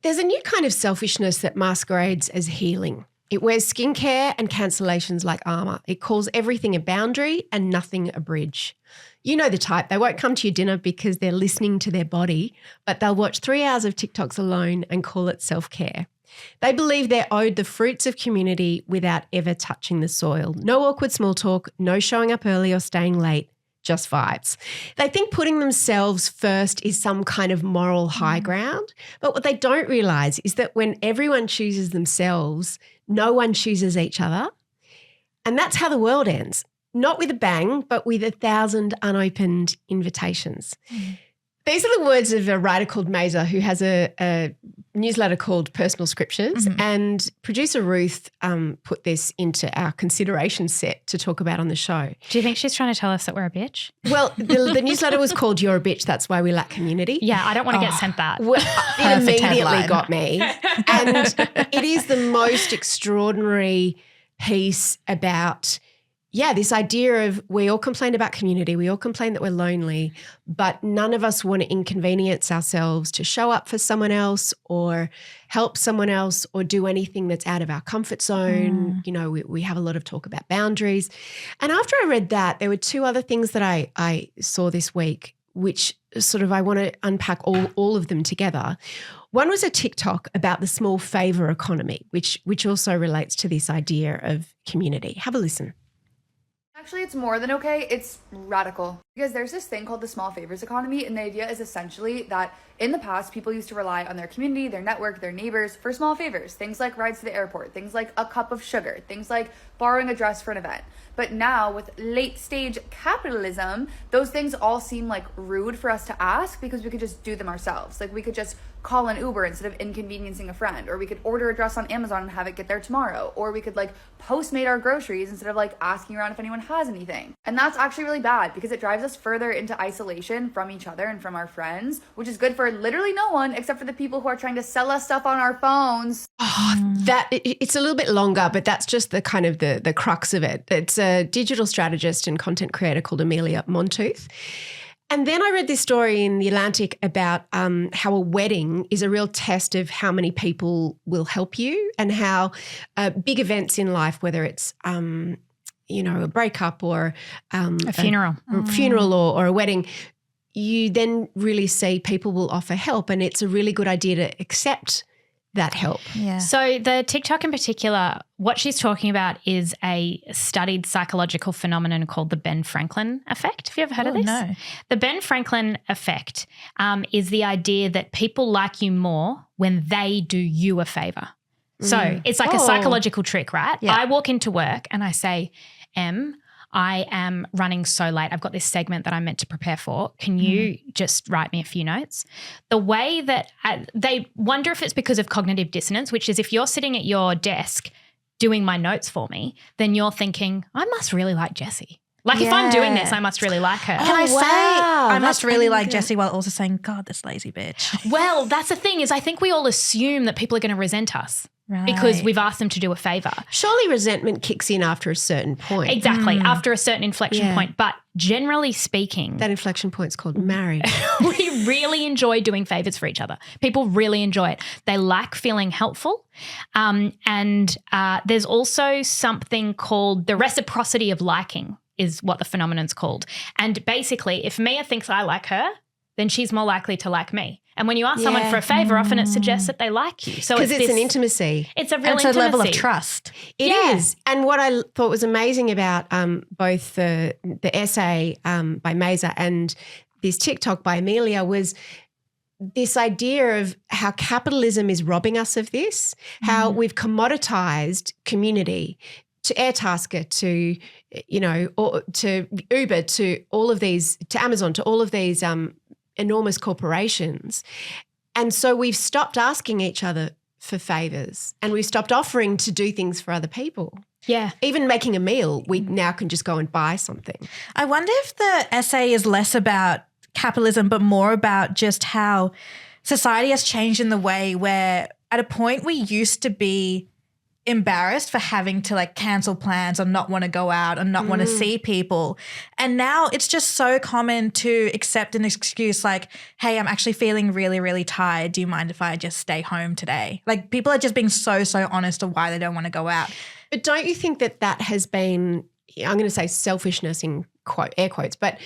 There's a new kind of selfishness that masquerades as healing. It wears skincare and cancellations like armour. It calls everything a boundary and nothing a bridge. You know the type. They won't come to your dinner because they're listening to their body, but they'll watch 3 hours of TikToks alone and call it self-care. They believe they're owed the fruits of community without ever touching the soil. No awkward small talk, no showing up early or staying late, just vibes. They think putting themselves first is some kind of moral high ground, but what they don't realise is that when everyone chooses themselves, no one chooses each other, and that's how the world ends. Not with a bang, but with 1,000 unopened invitations. These are the words of a writer called Maiza, who has a newsletter called Personal Scriptures, and producer Ruth put this into our consideration set to talk about on the show. Do you think she's trying to tell us that we're a bitch? Well, the newsletter was called You're a Bitch, That's Why We Lack Community. Yeah, I don't want to get sent that. Well, it immediately got me. And it is the most extraordinary piece about this idea of we all complain about community, we all complain that we're lonely, but none of us want to inconvenience ourselves to show up for someone else or help someone else or do anything that's out of our comfort zone. You know, we have a lot of talk about boundaries. And after I read that, there were two other things that I saw this week, which sort of I want to unpack all of them together. One was a TikTok about the small favour economy, which also relates to this idea of community. Have a listen. Actually, it's more than okay. It's radical. Because there's this thing called the small favors economy, and the idea is essentially that in the past, people used to rely on their community, their network, their neighbors for small favors. Things like rides to the airport, things like a cup of sugar, things like borrowing a dress for an event. But now with late stage capitalism, those things all seem like rude for us to ask because we could just do them ourselves. Like we could just call an Uber instead of inconveniencing a friend, or we could order a dress on Amazon and have it get there tomorrow, or we could like Postmate our groceries instead of like asking around if anyone has anything. And that's actually really bad because it drives us further into isolation from each other and from our friends, which is good for literally no one except for the people who are trying to sell us stuff on our phones. It's a little bit longer, but that's just the kind of the crux of it. It's a digital strategist and content creator called Amelia Montooth. And then I read this story in The Atlantic about how a wedding is a real test of how many people will help you and how big events in life, whether it's, a breakup or a funeral, or a wedding, you then really see people will offer help, and it's a really good idea to accept that help. Yeah. So the TikTok in particular, what she's talking about is a studied psychological phenomenon called the Ben Franklin effect. Have you ever heard of this? No. The Ben Franklin effect is the idea that people like you more when they do you a favour. So it's like a psychological trick, right? Yeah. I walk into work and I say, Em, I am running so late. I've got this segment that I'm meant to prepare for. Can you just write me a few notes? The way that they wonder if it's because of cognitive dissonance, which is if you're sitting at your desk doing my notes for me, then you're thinking, I must really like Jessie. Like if I'm doing this, I must really like her. Can I say I must really like Jessie while also saying, God, this lazy bitch. Well, that's the thing is I think we all assume that people are going to resent us. Right. Because we've asked them to do a favour. Surely resentment kicks in after a certain point. Exactly, after a certain inflection point. But generally speaking, that inflection point's called marriage. We really enjoy doing favours for each other. People really enjoy it. They like feeling helpful. And there's also something called the reciprocity of liking is what the phenomenon's called. And basically, if Mia thinks I like her, then she's more likely to like me. And when you ask someone for a favour, often it suggests that they like you. So because it's an intimacy. It's a real intimacy. It's a level of trust. It is. And what I thought was amazing about both the essay by Maiza and this TikTok by Amelia was this idea of how capitalism is robbing us of this, how we've commoditized community to Airtasker, to, or to Uber, to all of these, to Amazon, to all of these enormous corporations. And so we've stopped asking each other for favours and we've stopped offering to do things for other people. Yeah. Even making a meal, we now can just go and buy something. I wonder if the essay is less about capitalism but more about just how society has changed in the way where at a point we used to be embarrassed for having to like cancel plans or not want to go out or not want to see people. And now it's just so common to accept an excuse like, hey, I'm actually feeling really, really tired. Do you mind if I just stay home today? Like people are just being so honest of why they don't want to go out. But don't you think that has been, I'm going to say selfishness in air quotes, but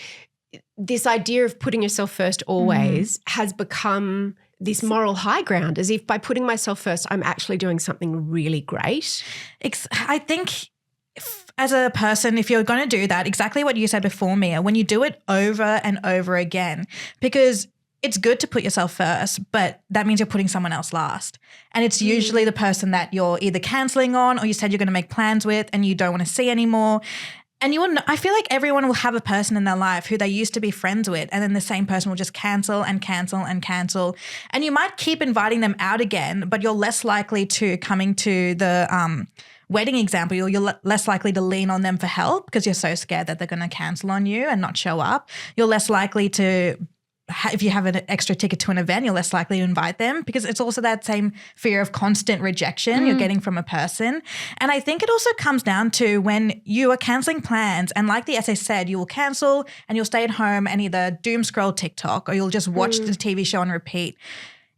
this idea of putting yourself first always has become this moral high ground, as if by putting myself first, I'm actually doing something really great. I think as a person, if you're going to do that, exactly what you said before, Mia, when you do it over and over again, because it's good to put yourself first, but that means you're putting someone else last. And it's usually the person that you're either cancelling on or you said you're going to make plans with and you don't want to see anymore. And I feel like everyone will have a person in their life who they used to be friends with, and then the same person will just cancel and cancel and cancel. And you might keep inviting them out again, but you're less likely to, coming to the wedding example, you're less likely to lean on them for help because you're so scared that they're going to cancel on you and not show up. You're less likely to, if you have an extra ticket to an event, you're less likely to invite them because it's also that same fear of constant rejection you're getting from a person. And I think it also comes down to when you are cancelling plans, and like the essay said, you will cancel and you'll stay at home and either doom scroll TikTok or you'll just watch the TV show on repeat.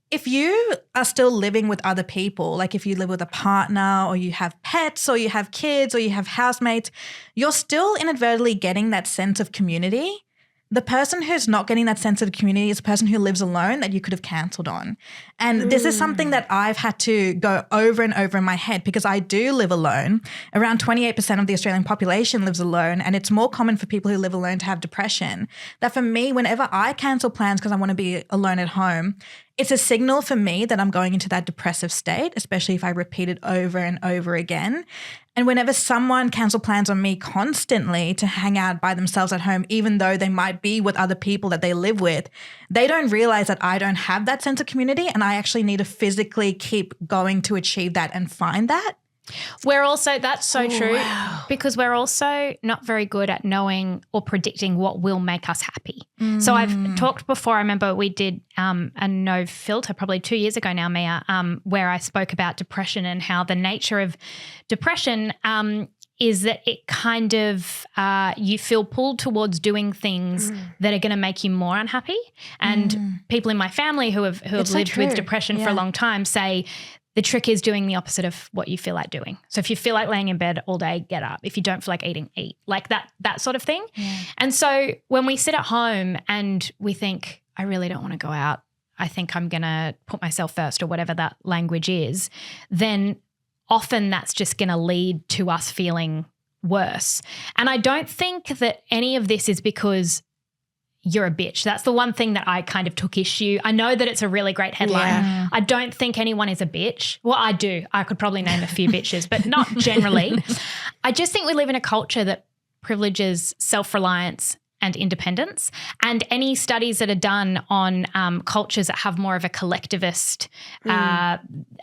If you are still living with other people, like if you live with a partner or you have pets or you have kids or you have housemates, you're still inadvertently getting that sense of community. The person who's not getting that sense of community is a person who lives alone that you could have cancelled on. And this is something that I've had to go over and over in my head because I do live alone. Around 28% of the Australian population lives alone, and it's more common for people who live alone to have depression. That for me, whenever I cancel plans because I want to be alone at home, it's a signal for me that I'm going into that depressive state, especially if I repeat it over and over again. And whenever someone cancel plans on me constantly to hang out by themselves at home, even though they might be with other people that they live with, they don't realize that I don't have that sense of community and I actually need to physically keep going to achieve that and find that. We're also, that's so true, because we're also not very good at knowing or predicting what will make us happy. So I've talked before, I remember we did a no filter probably 2 years ago now, Mia, where I spoke about depression and how the nature of depression is that it kind of you feel pulled towards doing things that are going to make you more unhappy. And people in my family who have lived with depression for a long time say the trick is doing the opposite of what you feel like doing. So if you feel like laying in bed all day, get up. If you don't feel like eating, eat. Like that sort of thing. Yeah. And so when we sit at home and we think, I really don't want to go out, I think I'm going to put myself first or whatever that language is, then often that's just going to lead to us feeling worse. And I don't think that any of this is because you're a bitch. That's the one thing that I kind of took issue. I know that it's a really great headline. Yeah. I don't think anyone is a bitch. Well, I do. I could probably name a few bitches, but not generally. I just think we live in a culture that privileges self-reliance and independence. And any studies that are done on cultures that have more of a collectivist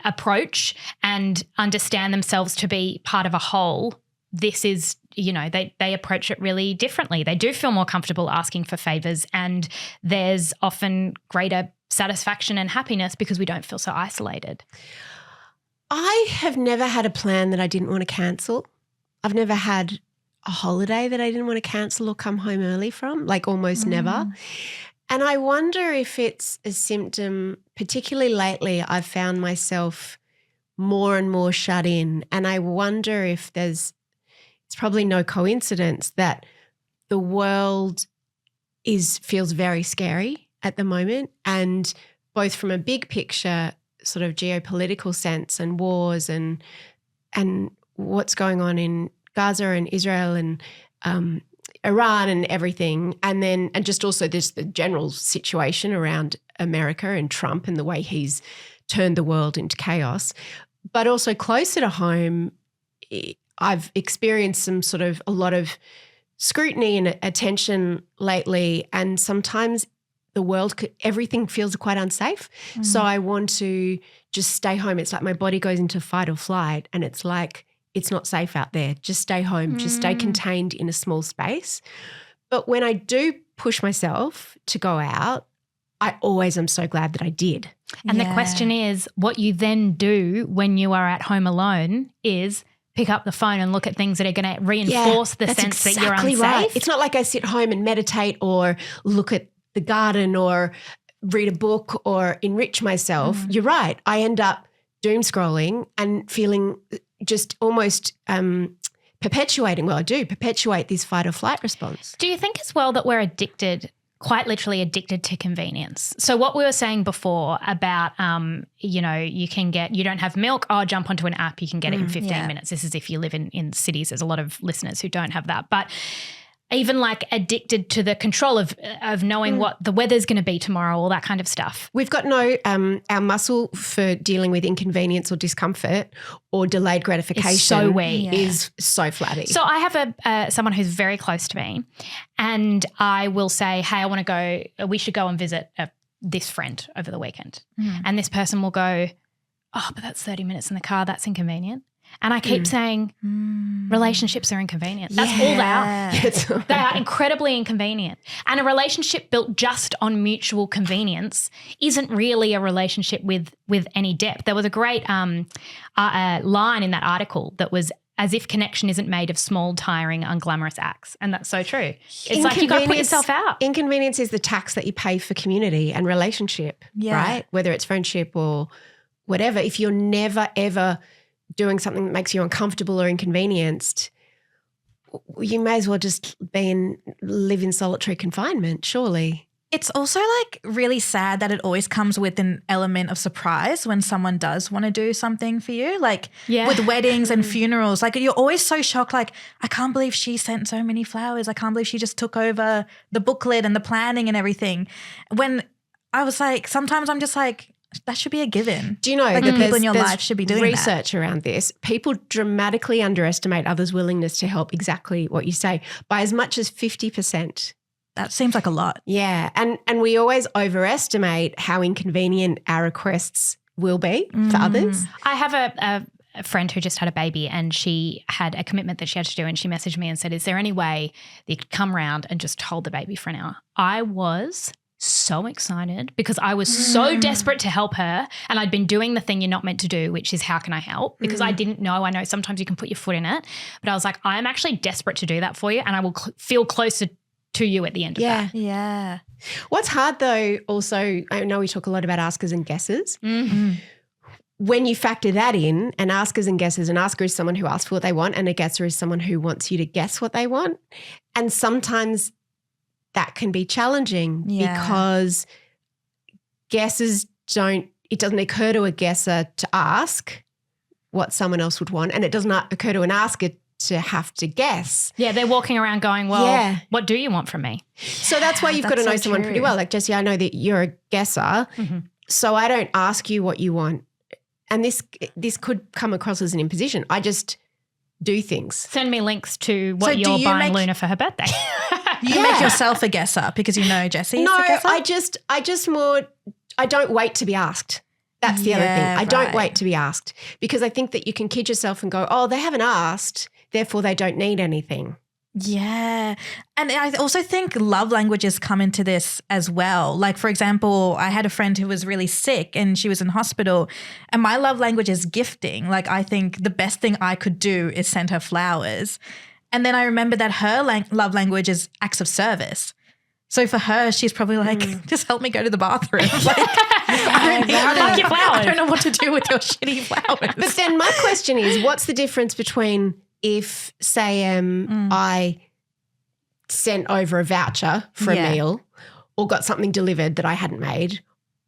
approach and understand themselves to be part of a whole, this is, they approach it really differently. They do feel more comfortable asking for favours, and there's often greater satisfaction and happiness because we don't feel so isolated. I have never had a plan that I didn't want to cancel. I've never had a holiday that I didn't want to cancel or come home early from, like almost never. And I wonder if it's a symptom, particularly lately, I've found myself more and more shut in, and I wonder if it's probably no coincidence that the world feels very scary at the moment, and both from a big picture sort of geopolitical sense and wars and what's going on in Gaza and Israel and Iran and everything, and just also this the general situation around America and Trump and the way he's turned the world into chaos. But also closer to home, I've experienced a lot of scrutiny and attention lately, and sometimes everything feels quite unsafe. So I want to just stay home. It's like my body goes into fight or flight, and it's like it's not safe out there. Just stay home, just stay contained in a small space. But when I do push myself to go out, I always am so glad that I did. And the question is, what you then do when you are at home alone is pick up the phone and look at things that are going to reinforce the sense that you're unsafe. Right. It's not like I sit home and meditate or look at the garden or read a book or enrich myself. You're right. I end up doom scrolling and feeling just almost perpetuate this fight or flight response. Do you think as well that we're addicted, quite literally addicted to convenience? So what we were saying before about, you don't have milk, jump onto an app, you can get it in 15 minutes. This is if you live in cities. There's a lot of listeners who don't have that. But even like addicted to the control of knowing what the weather's going to be tomorrow, all that kind of stuff. We've got no, our muscle for dealing with inconvenience or discomfort or delayed gratification is so weak. Is so flabby. So I have someone who's very close to me, and I will say, hey, I want to go, we should go and visit this friend over the weekend. And this person will go, oh, but that's 30 minutes in the car. That's inconvenient. And I keep saying relationships are inconvenient. That's all they are. They are incredibly inconvenient. And a relationship built just on mutual convenience isn't really a relationship with any depth. There was a great line in that article that was, as if connection isn't made of small, tiring, unglamorous acts. And that's so true. It's like you've got to put yourself out. Inconvenience is the tax that you pay for community and relationship, right? Whether it's friendship or whatever. If you're never, ever doing something that makes you uncomfortable or inconvenienced, you may as well just live in solitary confinement, surely. It's also like really sad that it always comes with an element of surprise when someone does want to do something for you. Like with weddings and funerals, like you're always so shocked, like, I can't believe she sent so many flowers. I can't believe she just took over the booklet and the planning and everything. When I was like, sometimes I'm just like, that should be a given. Do you know like that the people in your life should be doing research around this? People dramatically underestimate others' willingness to help, exactly what you say, by as much as 50%. That seems like a lot. Yeah. And we always overestimate how inconvenient our requests will be for others. I have a friend who just had a baby, and she had a commitment that she had to do, and she messaged me and said, is there any way that you could come round and just hold the baby for an hour? I was so excited because I was so desperate to help her, and I'd been doing the thing you're not meant to do, which is how can I help? Because I didn't know. I know sometimes you can put your foot in it, but I was like, I'm actually desperate to do that for you, and I will feel closer to you at the end of that. Yeah. What's hard though, also, I know we talk a lot about askers and guessers. When you factor that in, and askers and guessers, an asker is someone who asks for what they want, and a guesser is someone who wants you to guess what they want. And sometimes that can be challenging because guessers it doesn't occur to a guesser to ask what someone else would want, and it does not occur to an asker to have to guess. Yeah, they're walking around going, well, what do you want from me? So that's why you've got to know someone pretty well. Like, Jessie, I know that you're a guesser, so I don't ask you what you want. And this could come across as an imposition. I just do things. Send me links to what you're buying Luna for her birthday. You make yourself a guesser because you know Jessie. No, I don't wait to be asked. That's the other thing. I don't wait to be asked, because I think that you can kid yourself and go, oh, they haven't asked, therefore they don't need anything. Yeah. And I also think love languages come into this as well. Like, for example, I had a friend who was really sick and she was in hospital, and my love language is gifting. Like, I think the best thing I could do is send her flowers. And then I remember that her love language is acts of service. So for her, she's probably like, just help me go to the bathroom. Like, I don't know what to do with your shitty flowers. But then my question is, what's the difference between if, say, I sent over a voucher for a meal or got something delivered that I hadn't made,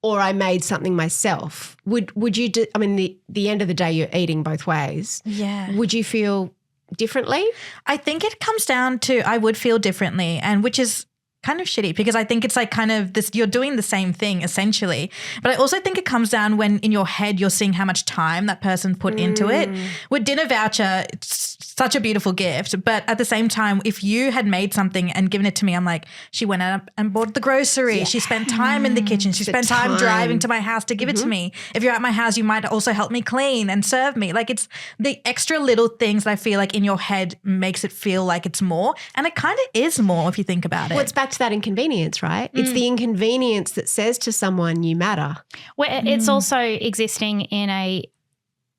or I made something myself? Would you do, I mean, the end of the day, you're eating both ways. Yeah. Would you feel differently? I think it comes down to I would feel differently, and which is kind of shitty because I think it's like kind of this, you're doing the same thing essentially. But I also think it comes down when in your head you're seeing how much time that person put into it. With dinner voucher, it's such a beautiful gift. But at the same time, if you had made something and given it to me, I'm like, she went out and bought the groceries. Yeah. She spent time in the kitchen. She spent time driving to my house to give it to me. If you're at my house, you might also help me clean and serve me. Like, it's the extra little things that I feel like in your head makes it feel like it's more. And it kind of is more if you think about it. Well, it's back to that inconvenience, right? It's the inconvenience that says to someone, you matter. Well, it's also existing in a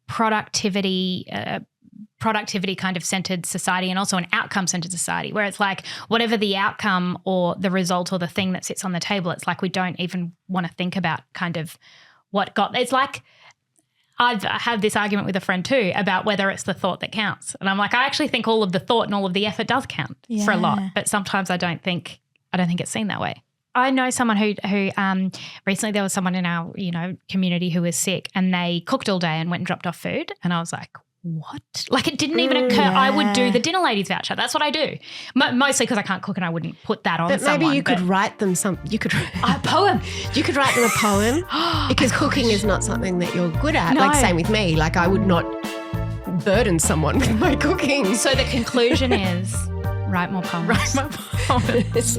productivity kind of centered society, and also an outcome centered society, where it's like whatever the outcome or the result or the thing that sits on the table, it's like we don't even want to think about kind of what got. It's like I've had this argument with a friend too about whether it's the thought that counts, and I'm like, I actually think all of the thought and all of the effort does count for a lot, but sometimes I don't think it's seen that way. I know someone who recently there was someone in our community who was sick, and they cooked all day and went and dropped off food, and I was like, what? Like, it didn't even occur. Yeah. I would do the dinner ladies voucher. That's what I do. Mostly because I can't cook and I wouldn't put that on someone. But maybe you could write them a poem. You could write them a poem because cooking is not something that you're good at. No. Like, same with me. Like, I would not burden someone with my cooking. So the conclusion is write more poems. Write more poems.